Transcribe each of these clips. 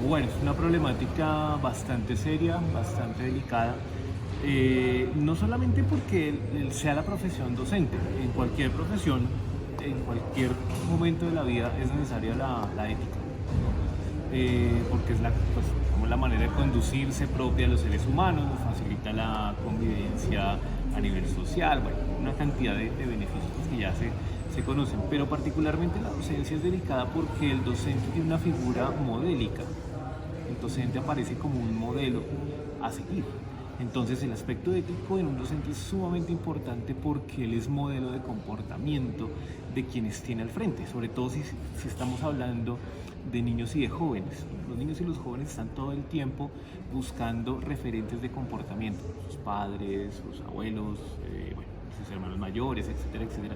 Bueno, es una problemática bastante seria, bastante delicada. No solamente porque sea la profesión docente, en cualquier profesión, en cualquier momento de la vida es necesaria la ética, ¿no? Porque es pues, como la manera de conducirse propia de los seres humanos, nos facilita la convivencia a nivel social, bueno, una cantidad de beneficios que ya se conocen, pero particularmente la docencia es delicada porque el docente tiene una figura modélica. El docente aparece como un modelo a seguir. Entonces el aspecto ético en un docente es sumamente importante porque él es modelo de comportamiento de quienes tiene al frente, sobre todo si estamos hablando de niños y de jóvenes. Los niños y los jóvenes están todo el tiempo buscando referentes de comportamiento, sus padres, sus abuelos, bueno, sus hermanos mayores, etcétera, etcétera.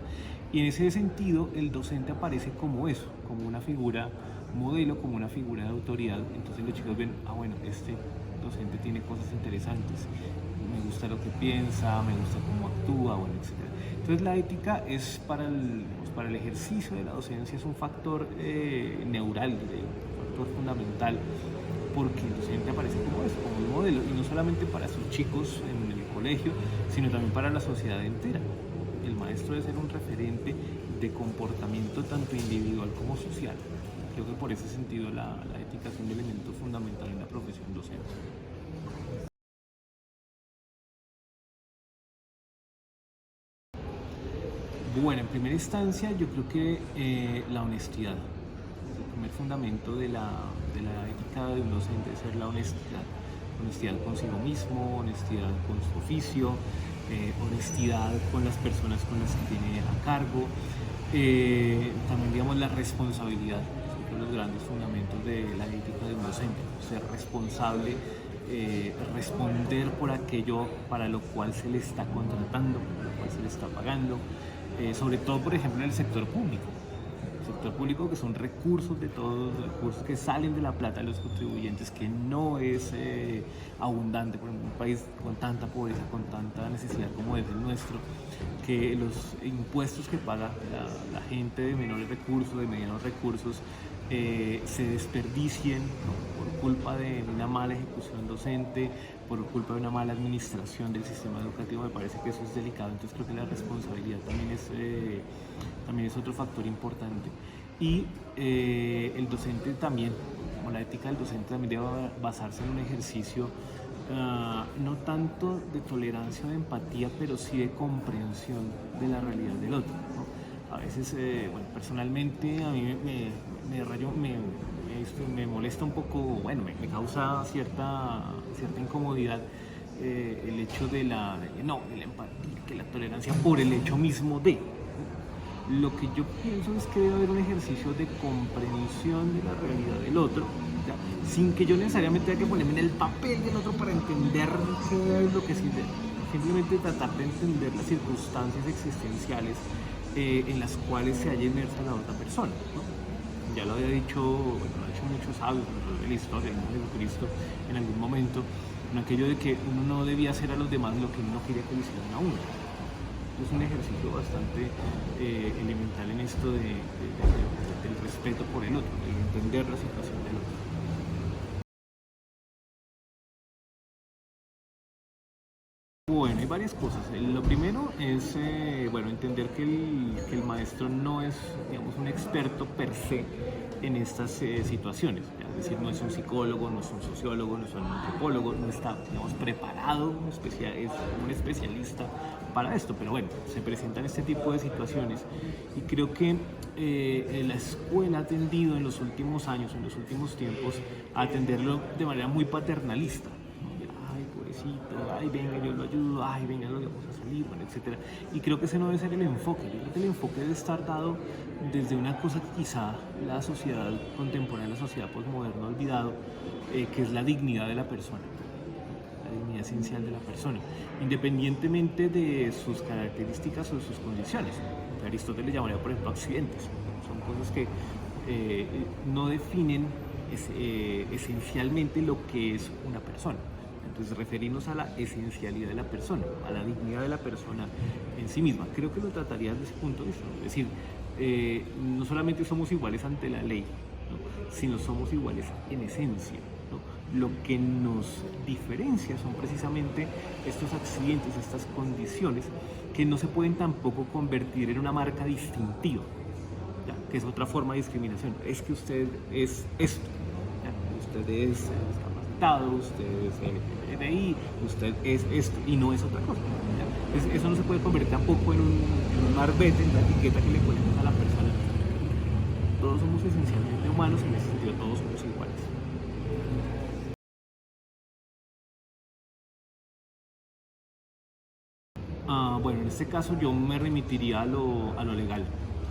Y en ese sentido el docente aparece como eso, como una figura modelo, como una figura de autoridad. Entonces los chicos ven, bueno, este docente tiene cosas interesantes, me gusta lo que piensa, me gusta cómo actúa, bueno, etc. Entonces la ética es para el ejercicio de la docencia es un factor neural, un factor fundamental, porque el docente aparece como eso, como un modelo, y no solamente para sus chicos en el colegio, sino también para la sociedad entera. El maestro debe ser un referente de comportamiento tanto individual como social. Creo que por ese sentido la ética es un elemento fundamental en la profesión docente. Bueno, en primera instancia yo creo que la honestidad. El primer fundamento de la ética de un docente es ser la honestidad. Honestidad consigo mismo, honestidad con su oficio, honestidad con las personas con las que tiene a cargo. También digamos la responsabilidad, es uno de los grandes fundamentos de la ética de un docente, ser responsable, responder por aquello para lo cual se le está contratando, por lo cual se le está pagando, sobre todo por ejemplo en el sector público. El sector público, que son recursos de todos, recursos que salen de la plata de los contribuyentes, que no es abundante, por ejemplo, un país con tanta pobreza, con tanta necesidad como es el nuestro, que los impuestos que paga la gente de menores recursos, de medianos recursos, se desperdicien, ¿no? Por culpa de una mala ejecución docente, por culpa de una mala administración del sistema educativo. Me parece que eso es delicado, entonces creo que la responsabilidad también es otro factor importante. Y el docente también, como la ética del docente también debe basarse en un ejercicio no tanto de tolerancia o de empatía, pero sí de comprensión de la realidad del otro, ¿no? A veces, bueno, personalmente a mí me molesta un poco, bueno, me causa cierta incomodidad el hecho de la empatía, que la tolerancia por el hecho mismo de. Lo que yo pienso es que debe haber un ejercicio de comprensión de la realidad del otro, ¿ya? Sin que yo necesariamente tenga que ponerme en el papel del otro para entender qué es lo que siente. Simplemente tratar de entender las circunstancias existenciales en las cuales se halla inmersa la otra persona, ¿no? Ya lo había dicho, bueno, lo han dicho muchos sabios de la historia, ¿no? De Jesucristo en algún momento, en aquello de que uno no debía hacer a los demás lo que uno no quería que le hicieran a uno. Es un ejercicio bastante elemental en esto del respeto por el otro, de entender la situación del otro. Bueno, hay varias cosas. Lo primero es bueno, entender que el maestro no es, digamos, un experto per se en estas situaciones. Es decir, no es un psicólogo, no es un sociólogo, no es un antropólogo, no está, digamos, preparado, es un especialista para esto. Pero bueno, se presentan este tipo de situaciones y creo que la escuela ha tendido en los últimos años, en los últimos tiempos, a atenderlo de manera muy paternalista. Ay, pobrecito, ay, venga, yo lo ayudo, ay, venga, lo vamos a salir, bueno, etcétera. Y creo que ese no debe ser el enfoque. Yo creo que el enfoque debe estar dado desde una cosa que quizá la sociedad contemporánea, la sociedad postmoderna ha olvidado, que es la dignidad de la persona, la dignidad esencial de la persona, independientemente de sus características o de sus condiciones. Aristóteles llamaría, por ejemplo, accidentes. Son cosas que no definen esencialmente lo que es una persona. Entonces, referirnos a la esencialidad de la persona, a la dignidad de la persona en sí misma. Creo que lo trataría desde ese punto de vista, ¿no? Es decir, no solamente somos iguales ante la ley, ¿no? Sino somos iguales en esencia, ¿no? Lo que nos diferencia son precisamente estos accidentes, estas condiciones que no se pueden tampoco convertir en una marca distintiva, ¿ya? Que es otra forma de discriminación. Es que usted es esto, ¿ya? Usted es discapacitado, usted es LGBTI, usted es esto y no es otra cosa, ¿ya? Eso no se puede convertir tampoco en un marbete, en la etiqueta que le ponemos a la persona. Todos somos esencialmente humanos y en ese sentido todos somos iguales. Bueno, en este caso yo me remitiría a lo legal,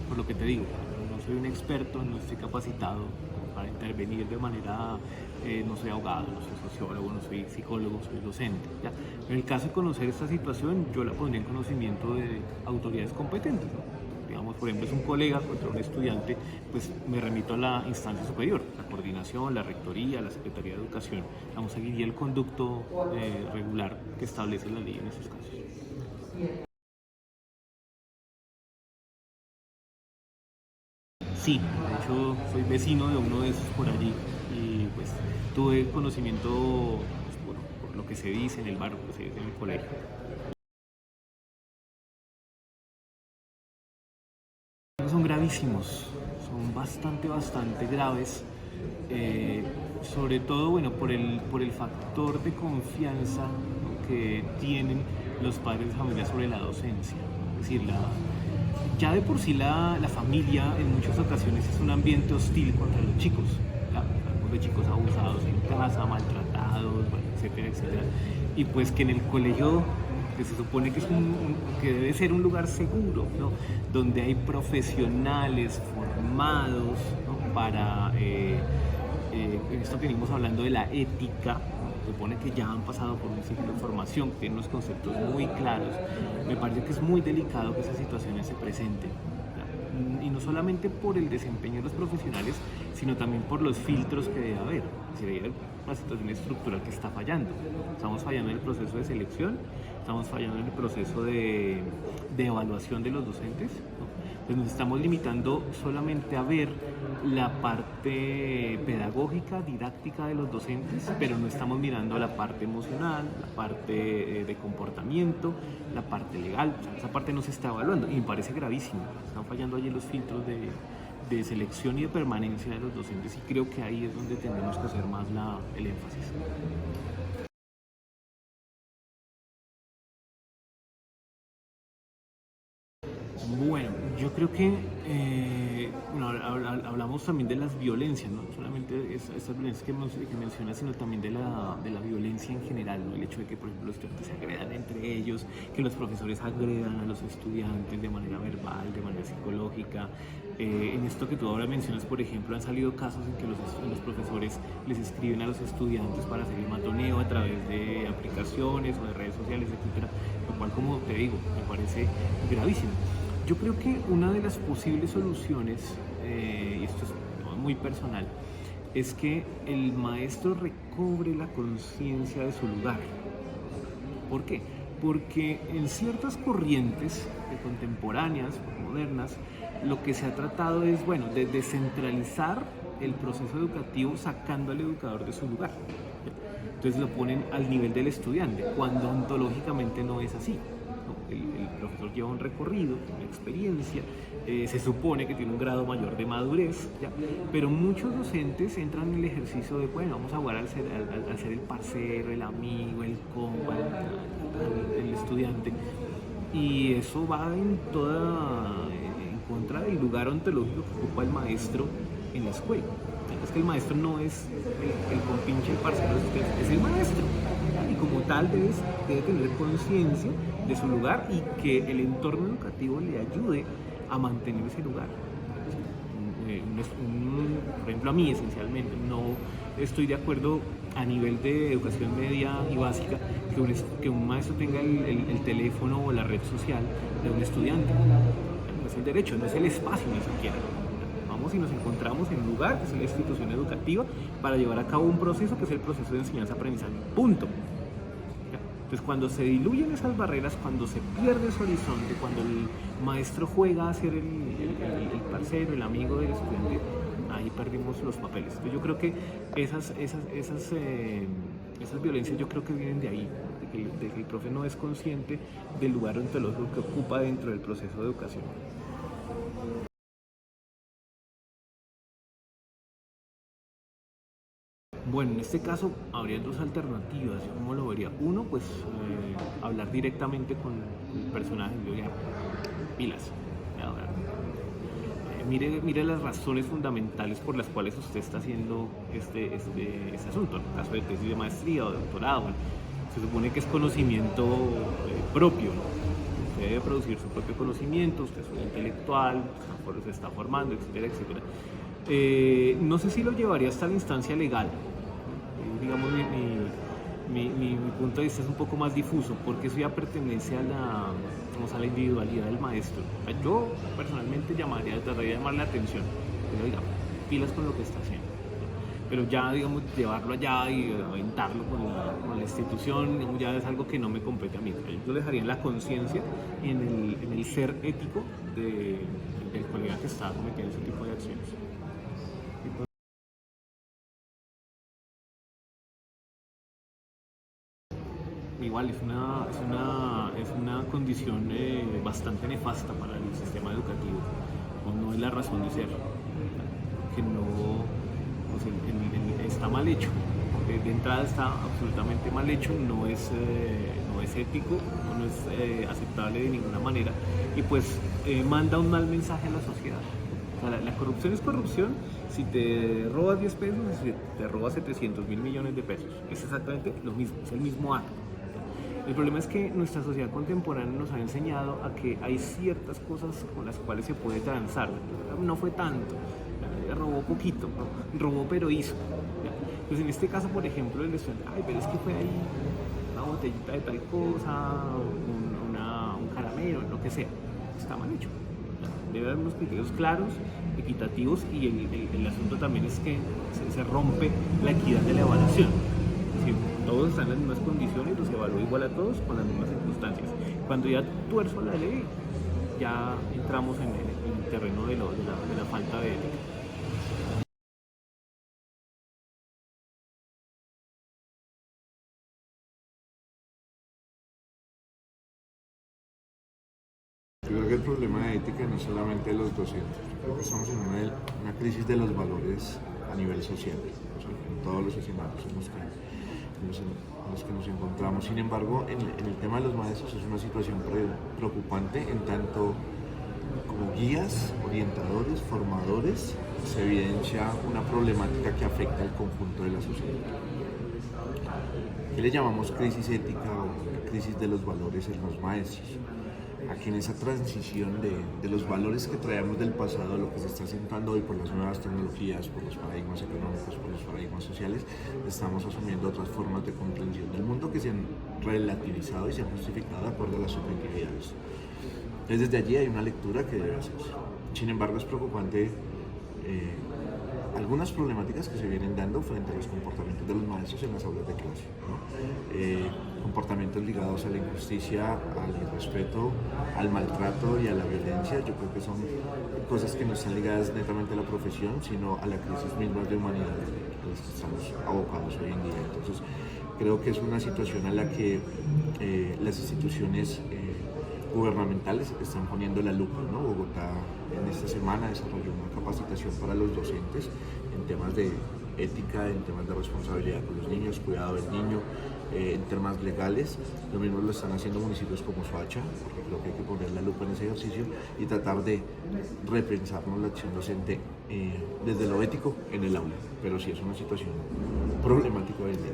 por lo que te digo, no soy un experto, no estoy capacitado para intervenir de manera, no soy abogado, no soy sociólogo, no soy psicólogo, soy docente, ¿ya? En el caso de conocer esta situación, yo la pondría en conocimiento de autoridades competentes, ¿no? Digamos, por ejemplo, es un colega contra un estudiante, pues me remito a la instancia superior, la coordinación, la rectoría, la Secretaría de Educación. Vamos a seguir el conducto regular que establece la ley en estos casos. Sí, de hecho soy vecino de uno de esos por allí y pues tuve conocimiento pues, por lo que se dice en el barrio, lo que se dice en el colegio. Son gravísimos, son bastante graves, sobre todo, bueno, por el factor de confianza, ¿no? Que tienen los padres de familia sobre la docencia, ¿no? Es decir, ya de por sí la familia en muchas ocasiones es un ambiente hostil contra los chicos, ¿ya? Hablamos de chicos abusados en casa, maltratados, bueno, etcétera. Y pues que en el colegio que se supone que que debe ser un lugar seguro, ¿no? Donde hay profesionales formados, ¿no? Para esto que venimos hablando de la ética, ¿no? Se supone que ya han pasado por un ciclo de formación, que tienen unos conceptos muy claros. Me parece que es muy delicado que esas situaciones se presenten, ¿ya? Y no solamente por el desempeño de los profesionales, sino también por los filtros que debe haber. Si hay una situación estructural que está fallando. Estamos fallando en el proceso de selección, estamos fallando en el proceso de evaluación de los docentes, ¿no? Pues nos estamos limitando solamente a ver la parte pedagógica, didáctica de los docentes, pero no estamos mirando la parte emocional, la parte de comportamiento, la parte legal. O sea, esa parte no se está evaluando y me parece gravísimo. Están fallando allí los filtros de selección y de permanencia de los docentes y creo que ahí es donde tendremos que hacer más el énfasis. Bueno, yo creo que bueno, hablamos también de las violencias, ¿no? No solamente estas violencias que mencionas, sino también de la violencia en general, ¿no? El hecho de que, por ejemplo, los estudiantes se agredan entre ellos, que los profesores agredan a los estudiantes de manera verbal, de manera psicológica. En esto que tú ahora mencionas, por ejemplo, han salido casos en que los profesores les escriben a los estudiantes para hacer el matoneo a través de aplicaciones o de redes sociales, etcétera, lo cual, como te digo, me parece gravísimo. Yo creo que una de las posibles soluciones, y esto es muy personal, es que el maestro recobre la conciencia de su lugar. ¿Por qué? Porque en ciertas corrientes contemporáneas, modernas, lo que se ha tratado es, bueno, de descentralizar el proceso educativo sacando al educador de su lugar. Entonces lo ponen al nivel del estudiante, cuando ontológicamente no es así. El profesor lleva un recorrido, una experiencia, se supone que tiene un grado mayor de madurez, ¿ya? Pero muchos docentes entran en el ejercicio de, bueno, vamos a jugar al ser el parcero, el amigo, el compa, el estudiante, y eso va en contra del lugar ontológico que ocupa el maestro en la escuela. Es que el maestro no es el compinche, el parcero, es el maestro. Y como tal debe tener conciencia de su lugar y que el entorno educativo le ayude a mantener ese lugar. Por ejemplo, a mí esencialmente no estoy de acuerdo a nivel de educación media y básica que un maestro tenga el teléfono o la red social de un estudiante. No es el derecho, no es el espacio ni siquiera. Vamos y nos encontramos en un lugar, que es la institución educativa, para llevar a cabo un proceso que es el proceso de enseñanza-aprendizaje. Punto. Entonces, cuando se diluyen esas barreras, cuando se pierde ese horizonte, cuando el maestro juega a ser el parcero, el amigo del estudiante, ahí perdimos los papeles. Entonces yo creo que esas violencias yo creo que vienen de ahí, de que el profe no es consciente del lugar ontológico que ocupa dentro del proceso de educación. Bueno, en este caso habría dos alternativas. Yo cómo lo vería. Uno, pues hablar directamente con el personaje. Yo ya, pilas. A ver, mire las razones fundamentales por las cuales usted está haciendo este asunto. En el caso de tesis de maestría o de doctorado, se supone que es conocimiento propio, ¿no? Usted debe producir su propio conocimiento, usted es un intelectual, se está formando, etcétera, etcétera. No sé si lo llevaría hasta la instancia legal. Digamos, mi punto de vista es un poco más difuso, porque eso ya pertenece a la individualidad del maestro. Yo personalmente trataría de llamarle la atención, pero digamos, pilas con lo que está haciendo. Pero ya, digamos, llevarlo allá y aventarlo con la institución, digamos, ya es algo que no me compete a mí. Yo dejaría en la conciencia y en el ser ético del colega que está cometiendo ese tipo de acciones. Igual es una condición bastante nefasta para el sistema educativo, no es la razón de ser, que no, pues está mal hecho, de entrada está absolutamente mal hecho, no es ético, no es aceptable de ninguna manera y pues manda un mal mensaje a la sociedad. O sea, la corrupción es corrupción si te robas 10 pesos o si te robas 700.000 millones de pesos, es exactamente lo mismo, es el mismo acto. El problema es que nuestra sociedad contemporánea nos ha enseñado a que hay ciertas cosas con las cuales se puede transar. No fue tanto, robó poquito, robó pero hizo. Pues en este caso, por ejemplo, el estudiante, pero es que fue ahí una botellita de tal cosa, un caramelo, lo que sea. Está mal hecho. Debe haber unos criterios claros, equitativos y el asunto también es que se rompe la equidad de la evaluación. Si todos están en las mismas condiciones, los evalúo igual a todos con las mismas circunstancias. Cuando ya tuerzo la ley, ya entramos en el terreno de la falta de ética. Yo creo que el problema de ética no es solamente de los docentes, creo que estamos en una crisis de los valores a nivel social, ¿sí? En todos los escenarios en los que nos encontramos. Sin embargo, en el tema de los maestros es una situación preocupante en tanto como guías, orientadores, formadores, se evidencia una problemática que afecta al conjunto de la sociedad. ¿Qué le llamamos crisis ética o crisis de los valores en los maestros? Aquí en esa transición de los valores que traemos del pasado a lo que se está sentando hoy por las nuevas tecnologías, por los paradigmas económicos, por los paradigmas sociales, estamos asumiendo otras formas de comprensión del mundo que se han relativizado y se han justificado de acuerdo a las subjetividades. Entonces desde allí hay una lectura que debe hacerse. Sin embargo es preocupante algunas problemáticas que se vienen dando frente a los comportamientos de los maestros en las aulas de clase, ¿no? Comportamientos ligados a la injusticia, al irrespeto, al maltrato y a la violencia. Yo creo que son cosas que no están ligadas netamente a la profesión, sino a la crisis misma de humanidad a las que estamos abocados hoy en día. Entonces, creo que es una situación a la que las instituciones gubernamentales están poniendo la lupa, ¿no? Bogotá en esta semana desarrolló una capacitación para los docentes en temas de ética, en temas de responsabilidad con los niños, cuidado del niño, en temas legales. Lo mismo lo están haciendo municipios como Soacha, porque creo que hay que poner la lupa en ese ejercicio y tratar de repensarnos la acción docente desde lo ético en el aula. Pero sí es una situación problemática hoy en día.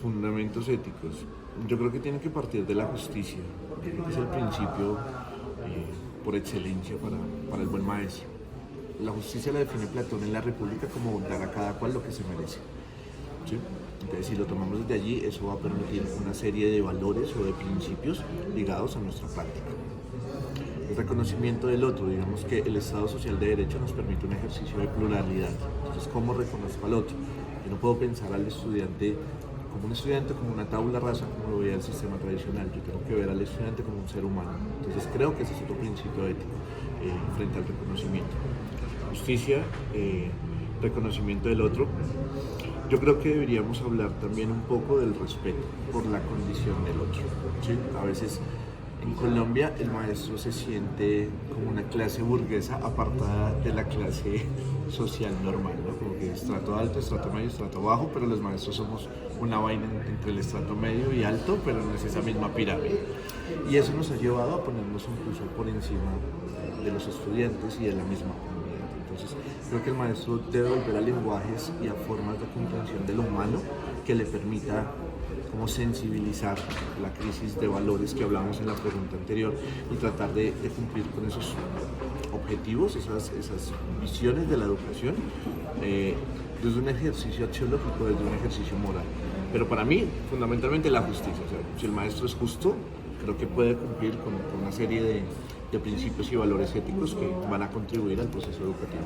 Fundamentos éticos. Yo creo que tienen que partir de la justicia, que es el principio por excelencia para el buen maestro. La justicia la define Platón en la República como dar a cada cual lo que se merece, ¿sí? Entonces, si lo tomamos desde allí, eso va a permitir una serie de valores o de principios ligados a nuestra práctica. El reconocimiento del otro, digamos que el Estado Social de Derecho nos permite un ejercicio de pluralidad. Entonces, ¿cómo reconozco al otro? Yo no puedo pensar al estudiante como un estudiante, como una tabla rasa, como lo veía el sistema tradicional. Yo tengo que ver al estudiante como un ser humano. Entonces creo que ese es otro principio ético frente al reconocimiento. Justicia, reconocimiento del otro. Yo creo que deberíamos hablar también un poco del respeto por la condición del otro, ¿sí? A veces en Colombia el maestro se siente como una clase burguesa apartada de la clase social normal, ¿no? Como que estrato alto, estrato medio, estrato bajo, pero los maestros somos una vaina entre el estrato medio y alto, pero no es esa misma pirámide. Y eso nos ha llevado a ponernos incluso por encima de los estudiantes y de la misma comunidad. Entonces, creo que el maestro debe volver a lenguajes y a formas de comprensión de lo humano que le permita como sensibilizar la crisis de valores que hablamos en la pregunta anterior y tratar de cumplir con esos objetivos, esas visiones de la educación desde un ejercicio axiológico, desde un ejercicio moral. Pero para mí, fundamentalmente la justicia. O sea, si el maestro es justo, creo que puede cumplir con una serie de principios y valores éticos que van a contribuir al proceso educativo.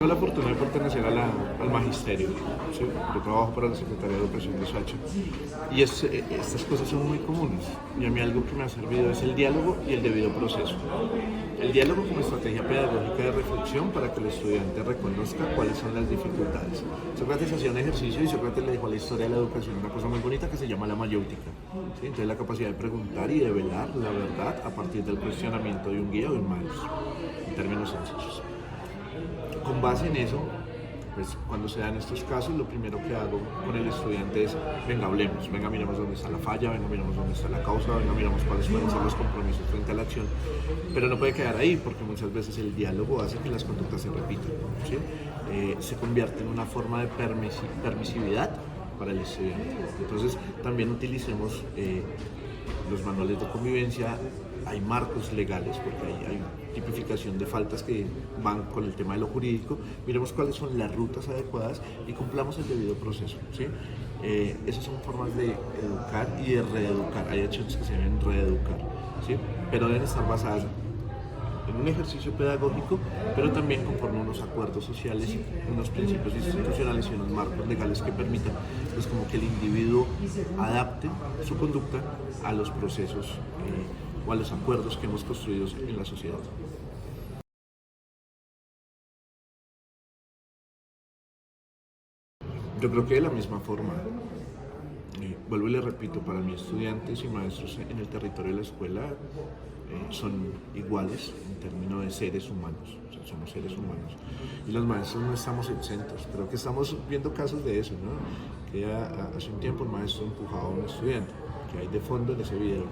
Tengo la fortuna de pertenecer al magisterio, ¿sí? Yo trabajo para la Secretaría de Educación de Soacha y estas cosas son muy comunes y a mí algo que me ha servido es el diálogo y el debido proceso. El diálogo como estrategia pedagógica de reflexión para que el estudiante reconozca cuáles son las dificultades. Sócrates hacía un ejercicio y Sócrates le dijo a la historia de la educación una cosa muy bonita que se llama la mayéutica, ¿sí? Entonces la capacidad de preguntar y de velar la verdad a partir del cuestionamiento de un guía o de un maestro, en términos sencillos. Con base en eso, pues cuando se dan estos casos, lo primero que hago con el estudiante es, venga, hablemos, venga, miremos dónde está la falla, venga, miremos dónde está la causa, venga, miremos cuáles pueden ser los compromisos frente a la acción. Pero no puede quedar ahí, porque muchas veces el diálogo hace que las conductas se repitan, ¿sí? Se convierte en una forma de permisividad para el estudiante. Entonces, también utilicemos los manuales de convivencia. Hay marcos legales, porque hay tipificación de faltas que van con el tema de lo jurídico. Miremos cuáles son las rutas adecuadas y cumplamos el debido proceso, ¿sí? Esas son formas de educar y de reeducar. Hay acciones que se deben reeducar, ¿sí? Pero deben estar basadas en un ejercicio pedagógico, pero también conforme a unos acuerdos sociales, unos principios institucionales y unos marcos legales que permitan, pues, como que el individuo adapte su conducta a los procesos o a los acuerdos que hemos construido en la sociedad. Yo creo que de la misma forma, vuelvo y le repito, para mí estudiantes y maestros en el territorio de la escuela son iguales en términos de seres humanos, o sea, somos seres humanos. Y los maestros no estamos exentos, creo que estamos viendo casos de eso, ¿no? Que hace un tiempo el maestro empujaba a un estudiante. Que hay de fondo en ese video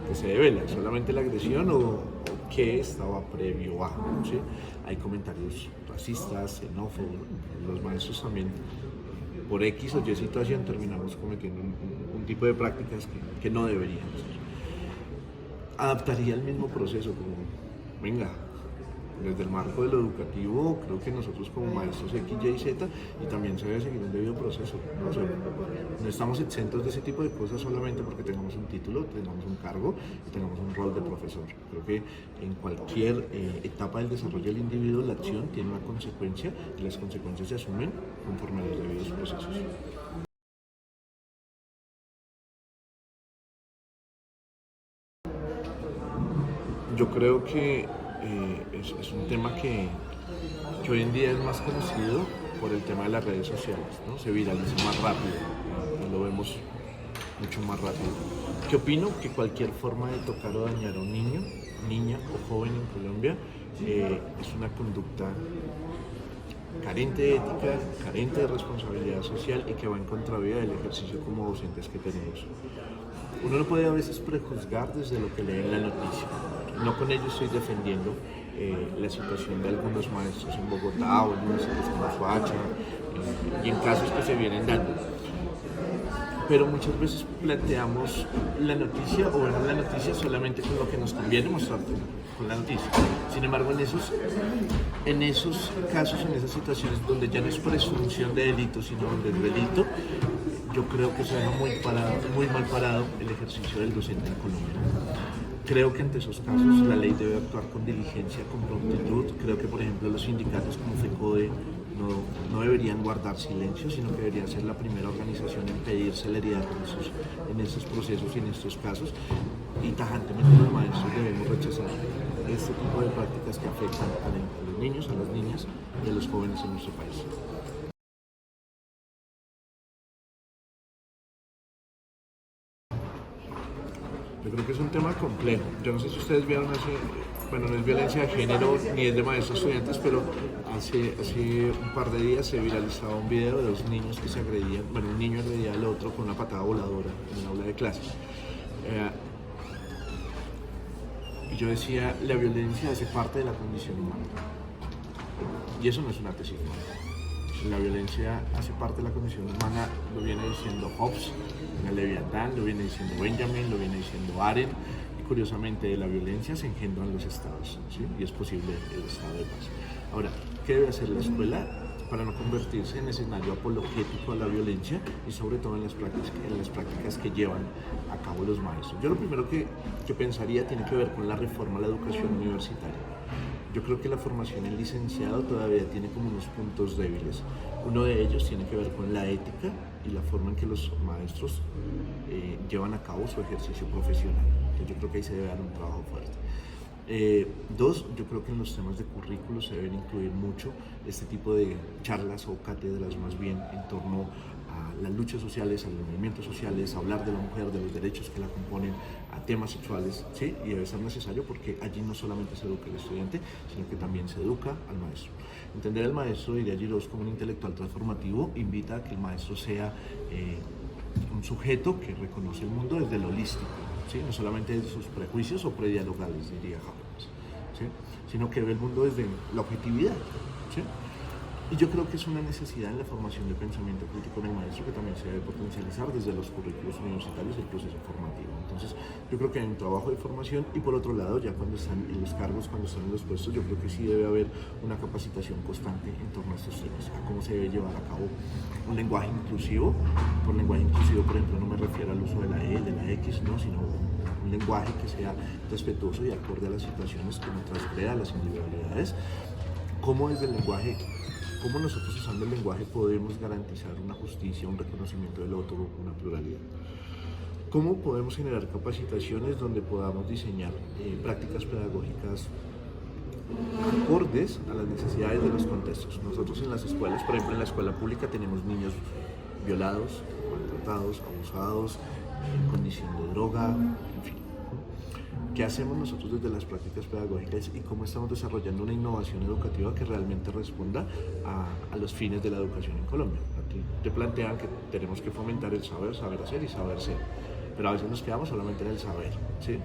que se devela, solamente la agresión o qué estaba previo a, ¿sí? Hay comentarios racistas, xenófobos, los maestros también por X o Y situación terminamos cometiendo un tipo de prácticas que no deberían ser. Adaptaría el mismo proceso como, venga, desde el marco de lo educativo, creo que nosotros como maestros X, Y, Z, y también se debe seguir un debido proceso, ¿no? O sea, no estamos exentos de ese tipo de cosas solamente porque tengamos un título, tengamos un cargo y tengamos un rol de profesor. Creo que en cualquier etapa del desarrollo del individuo, la acción tiene una consecuencia y las consecuencias se asumen conforme a los debidos procesos. Yo creo que es un tema que hoy en día es más conocido por el tema de las redes sociales, ¿no? Se viraliza más rápido, lo vemos mucho más rápido. ¿Qué opino? Que cualquier forma de tocar o dañar a un niño, niña o joven en Colombia es una conducta carente de ética, carente de responsabilidad social y que va en contravía del ejercicio como docentes que tenemos. Uno no puede a veces prejuzgar desde lo que lee en la noticia. No con ello estoy defendiendo la situación de algunos maestros en Bogotá o en municipios como Soacha y en casos que se vienen dando. Pero muchas veces planteamos la noticia o vemos la noticia solamente con lo que nos conviene mostrar con la noticia. Sin embargo, en esos casos, en esas situaciones donde ya no es presunción de delito, sino donde es delito, yo creo que se deja muy mal parado el ejercicio del docente en Colombia. Creo que ante esos casos la ley debe actuar con diligencia, con prontitud. Creo que, por ejemplo, los sindicatos como FECODE no deberían guardar silencio, sino que deberían ser la primera organización en pedir celeridad en esos procesos y en estos casos. Y tajantemente los maestros debemos rechazar este tipo de prácticas que afectan a los niños, a las niñas y a los jóvenes en nuestro país. Yo creo que es un tema complejo. Yo no sé si ustedes vieron bueno, no es violencia de género ni es de maestros estudiantes, pero hace un par de días se viralizaba un video de dos niños que se agredían, bueno, un niño agredía al otro con una patada voladora en el aula de clases. Y yo decía, la violencia hace parte de la condición humana. Y eso no es una tesis. La violencia hace parte de la condición humana, lo viene diciendo Hobbes, en el Leviatán, lo viene diciendo Benjamin, lo viene diciendo Arendt, y curiosamente de la violencia se engendran los estados, ¿sí? Y es posible el estado de paz. Ahora, ¿qué debe hacer la escuela para no convertirse en escenario apologético a la violencia y sobre todo en las prácticas que llevan a cabo los maestros? Yo lo primero que pensaría tiene que ver con la reforma a la educación universitaria. Yo creo que la formación en licenciado todavía tiene como unos puntos débiles. Uno de ellos tiene que ver con la ética y la forma en que los maestros llevan a cabo su ejercicio profesional. Yo creo que ahí se debe dar un trabajo fuerte. Dos, yo creo que en los temas de currículo se deben incluir mucho este tipo de charlas o cátedras más bien en torno a las luchas sociales, a los movimientos sociales, a hablar de la mujer, de los derechos que la componen, a temas sexuales, ¿sí? Y debe ser necesario porque allí no solamente se educa al estudiante, sino que también se educa al maestro. Entender al maestro, diría Giroz, como un intelectual transformativo, invita a que el maestro sea un sujeto que reconoce el mundo desde lo holístico, ¿sí? No solamente desde sus prejuicios o predialogales, diría Habermas, ¿sí? Sino que ve el mundo desde la objetividad, ¿sí? Y yo creo que es una necesidad en la formación de pensamiento crítico en el maestro que también se debe potencializar desde los currículos universitarios y el proceso formativo. Entonces, yo creo que hay un trabajo de formación y por otro lado, ya cuando están en los cargos, cuando están en los puestos, yo creo que sí debe haber una capacitación constante en torno a estos temas, a cómo se debe llevar a cabo un lenguaje inclusivo. Por lenguaje inclusivo, por ejemplo, no me refiero al uso de la E, de la X, ¿no? Sino un lenguaje que sea respetuoso y acorde a las situaciones, que no transgreda las individualidades. Cómo desde el lenguaje, cómo nosotros usando el lenguaje podemos garantizar una justicia, un reconocimiento del otro, una pluralidad. Cómo podemos generar capacitaciones donde podamos diseñar prácticas pedagógicas acordes a las necesidades de los contextos. Nosotros en las escuelas, por ejemplo en la escuela pública, tenemos niños violados, maltratados, abusados, en condición de droga, en fin. ¿Qué hacemos nosotros desde las prácticas pedagógicas y cómo estamos desarrollando una innovación educativa que realmente responda a los fines de la educación en Colombia? Aquí te plantean que tenemos que fomentar el saber, saber hacer y saber ser, pero a veces nos quedamos solamente en el saber, ¿sí?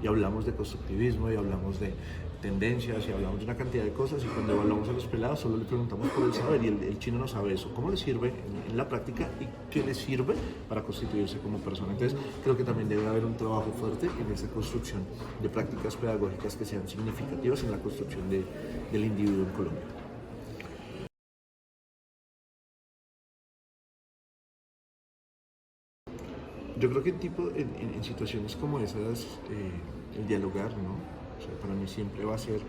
Y hablamos de constructivismo y hablamos de tendencias y hablamos de una cantidad de cosas y cuando evaluamos a los pelados solo le preguntamos por el saber y el chino no sabe eso. ¿Cómo le sirve en la práctica y qué le sirve para constituirse como persona? Entonces creo que también debe haber un trabajo fuerte en esa construcción de prácticas pedagógicas que sean significativas en la construcción del individuo en Colombia. Yo creo que en situaciones como esas, el dialogar, ¿no? O sea, para mí siempre va a ser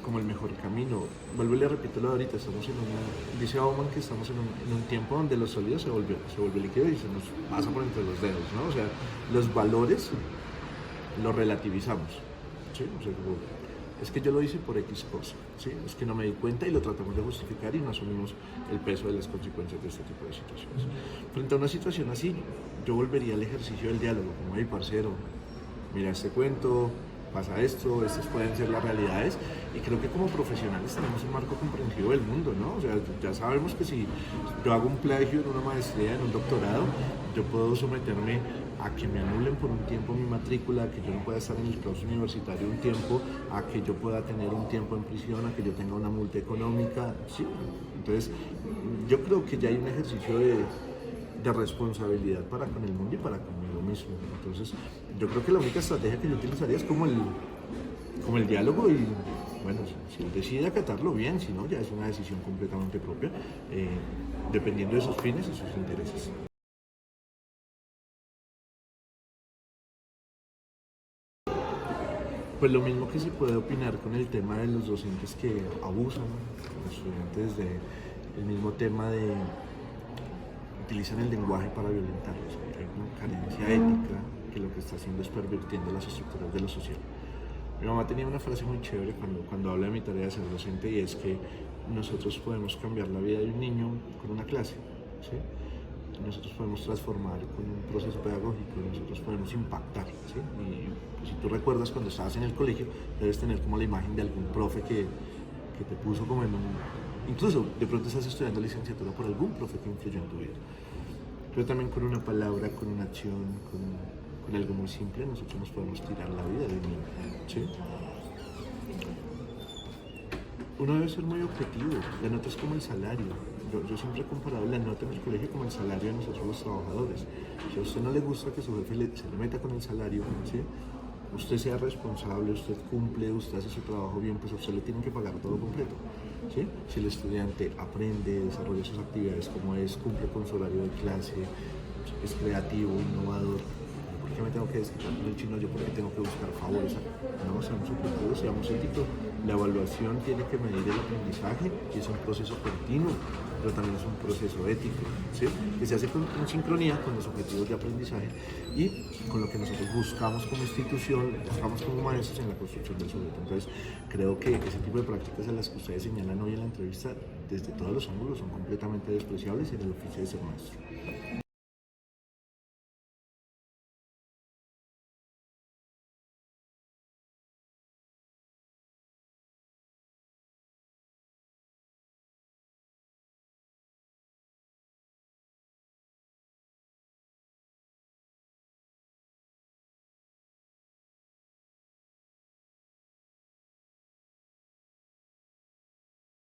como el mejor camino. Vuelvo y le repito lo de ahorita, dice Bauman que estamos en un tiempo donde lo sólido se vuelve líquido y se nos pasa por entre los dedos, ¿no? O sea, los valores los relativizamos, ¿sí? O sea, es que yo lo hice por X cosa, ¿sí? Es que no me di cuenta y lo tratamos de justificar y no asumimos el peso de las consecuencias de este tipo de situaciones. Frente a una situación así, yo volvería al ejercicio del diálogo, como, hey, parcero, mira este cuento, pasa esto, estas pueden ser las realidades, y creo que como profesionales tenemos un marco comprensivo del mundo, ¿no? O sea, ya sabemos que si yo hago un plagio en una maestría, en un doctorado, yo puedo someterme a que me anulen por un tiempo mi matrícula, a que yo no pueda estar en el claustro universitario un tiempo, a que yo pueda tener un tiempo en prisión, a que yo tenga una multa económica, ¿sí? Entonces, yo creo que ya hay un ejercicio de responsabilidad para con el mundo y para conmigo mismo. Entonces, yo creo que la única estrategia que yo utilizaría es como el diálogo y, bueno, si él decide acatarlo bien, si no, ya es una decisión completamente propia, dependiendo de sus fines y sus intereses. Pues lo mismo que se puede opinar con el tema de los docentes que abusan, los estudiantes del mismo tema de utilizan el lenguaje para violentarlos. Hay una carencia ética que lo que está haciendo es pervirtiendo las estructuras de lo social. Mi mamá tenía una frase muy chévere cuando habla de mi tarea de ser docente y es que nosotros podemos cambiar la vida de un niño con una clase, ¿sí? Nosotros podemos transformar con un proceso pedagógico, nosotros podemos impactar, ¿sí? Y pues, si tú recuerdas cuando estabas en el colegio, debes tener como la imagen de algún profe que te puso como en un... Incluso de pronto estás estudiando licenciatura por algún profe que influyó en tu vida. Pero también con una palabra, con una acción, con algo muy simple, nosotros nos podemos tirar la vida de un niño, ¿sí? Uno debe ser muy objetivo, la nota es como el salario. Yo siempre he comparado la nota en el colegio como el salario de nosotros los trabajadores. Si a usted no le gusta que su jefe se le meta con el salario, ¿sí? Usted sea responsable, usted cumple, usted hace su trabajo bien, pues a usted le tienen que pagar todo completo, ¿sí? Si el estudiante aprende, desarrolla sus actividades como es, cumple con su horario de clase, es creativo, innovador, ¿por qué me tengo que desquitar con el chino? Yo por qué tengo que buscar favores. No, seamos objetivos, seamos éticos. La evaluación tiene que medir el aprendizaje y es un proceso continuo, pero también es un proceso ético, ¿sí? Que se hace en sincronía con los objetivos de aprendizaje y con lo que nosotros buscamos como institución, buscamos como maestros en la construcción del sujeto. Entonces, creo que ese tipo de prácticas a las que ustedes señalan hoy en la entrevista, desde todos los ángulos, son completamente despreciables en el oficio de ser maestro.